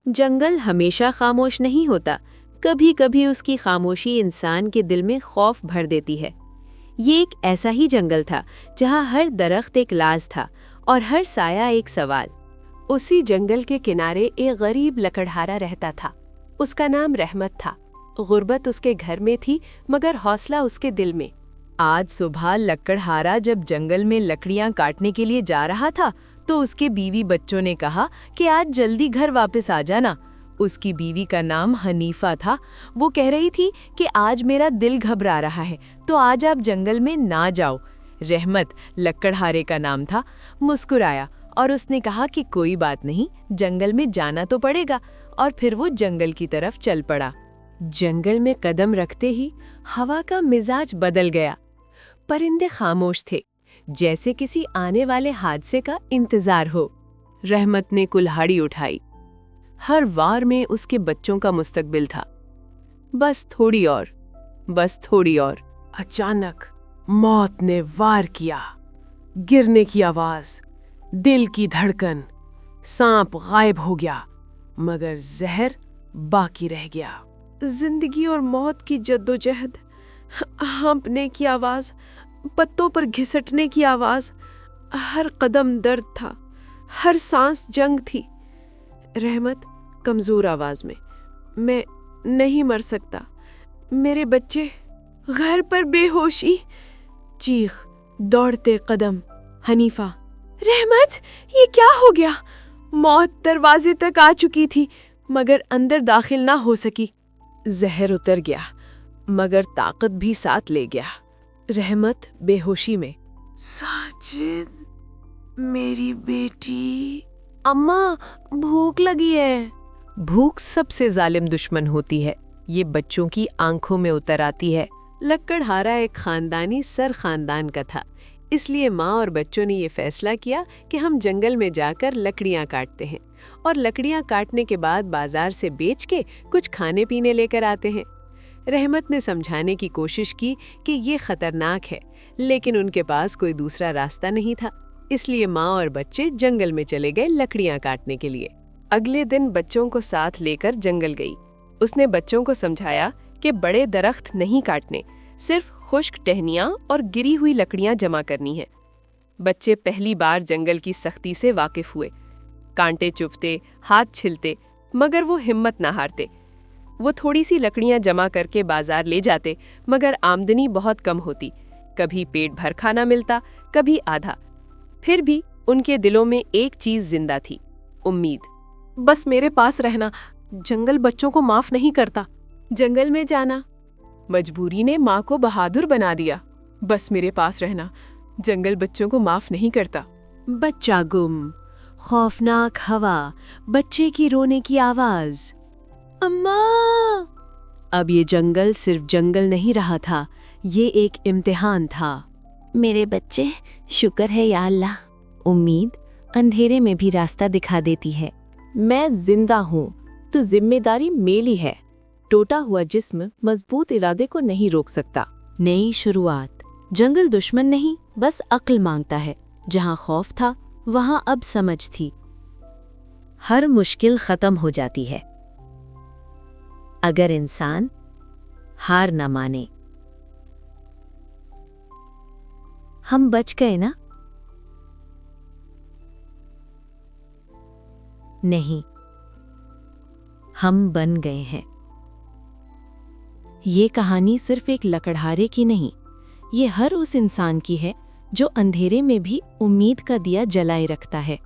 जंगल हमेशा खामोश नहीं होता, कभी कभी उसकी खामोशी इंसान के दिल में खौफ भर देती है। ये एक ऐसा ही जंगल था जहाँ हर दरख्त एक लाज था और हर साया एक सवाल। उसी जंगल के किनारे एक गरीब लकड़हारा रहता था। उसका नाम रहमत था। गुर्बत उसके घर में थी मगर हौसला उसके दिल में। आज सुबह लकड़हारा जब जंगल में लकड़ियां काटने के लिए जा रहा था तो उसके बीवी बच्चों ने कहा कि आज जल्दी घर वापस आ जाना। उसकी बीवी का नाम हनीफा था। वो कह रही थी कि आज मेरा दिल घबरा रहा है तो आज आप जंगल में ना जाओ। रहमत, लकड़हारे का नाम था, मुस्कुराया और उसने कहा कि कोई बात नहीं, जंगल में जाना तो पड़ेगा, और फिर वो जंगल की तरफ चल पड़ा। जंगल में कदम रखते ही हवा का मिजाज बदल गया। परिंदे खामोश थे, जैसे किसी आने वाले हादसे का इंतजार हो। रहमत ने कुल्हाड़ी उठाई। हर वार में उसके बच्चों का मुस्तकबिल था। बस थोड़ी और, बस थोड़ी और। अचानक मौत ने वार किया। गिरने की आवाज, दिल की धड़कन। सांप गायब हो गया मगर जहर बाकी रह गया। जिंदगी और मौत की जद्दोजहद, हाँफने की आवाज, पत्तों पर घिसटने की आवाज। हर कदम दर्द था, हर सांस जंग थी। रहमत कमजोर आवाज में, मैं नहीं मर सकता, मेरे बच्चे। घर पर बेहोशी, चीख, दौड़ते कदम। हनीफा, रहमत, ये क्या हो गया? मौत दरवाजे तक आ चुकी थी मगर अंदर दाखिल ना हो सकी। जहर उतर गया मगर ताकत भी साथ ले गया। रहमत बेहोशी में, साजिद, मेरी बेटी। अम्मा, भूख लगी है। भूख सबसे जालिम दुश्मन होती है। ये बच्चों की आंखों में उतर आती है। लकड़हारा एक खानदानी सर खानदान का था, इसलिए माँ और बच्चों ने ये फैसला किया कि हम जंगल में जाकर लकड़ियाँ काटते हैं और लकड़ियाँ काटने के बाद बाजार से बेच के कुछ खाने पीने लेकर आते हैं। रहमत ने समझाने की कोशिश की कि ये खतरनाक है, लेकिन उनके पास कोई दूसरा रास्ता नहीं था, इसलिए माँ और बच्चे जंगल में चले गए लकड़ियाँ काटने के लिए। अगले दिन बच्चों को साथ लेकर जंगल गई। उसने बच्चों को समझाया कि बड़े दरख्त नहीं काटने, सिर्फ खुश्क टहनियाँ और गिरी हुई लकड़ियाँ जमा करनी है। बच्चे पहली बार जंगल की सख्ती से वाकिफ हुए। कांटे चुभते, हाथ छिलते, मगर वो हिम्मत ना हारते। वो थोड़ी सी लकड़ियाँ जमा करके बाजार ले जाते, मगर आमदनी बहुत कम होती। कभी पेट भर खाना मिलता, कभी आधा। फिर भी उनके दिलों में एक चीज जिंदा थी, उम्मीद। बस मेरे पास रहना, जंगल बच्चों को माफ नहीं करता। जंगल में जाना मजबूरी ने माँ को बहादुर बना दिया। बस मेरे पास रहना, जंगल बच्चों को माफ नहीं करता। बच्चा गुम, खौफनाक हवा, बच्चे की रोने की आवाज। अम्मा! अब ये जंगल सिर्फ जंगल नहीं रहा था, ये एक इम्तिहान था। मेरे बच्चे, शुक्र है या अल्लाह, उम्मीद अंधेरे में भी रास्ता दिखा देती है। मैं जिंदा हूँ तो जिम्मेदारी मेरी है। टूटा हुआ जिस्म मजबूत इरादे को नहीं रोक सकता। नई शुरुआत। जंगल दुश्मन नहीं, बस अक्ल मांगता है। जहाँ खौफ था वहाँ अब समझ थी। हर मुश्किल खत्म हो जाती है अगर इंसान हार न माने। हम बच गए ना? नहीं, हम बन गए हैं। ये कहानी सिर्फ एक लकड़हारे की नहीं, ये हर उस इंसान की है जो अंधेरे में भी उम्मीद का दिया जलाए रखता है।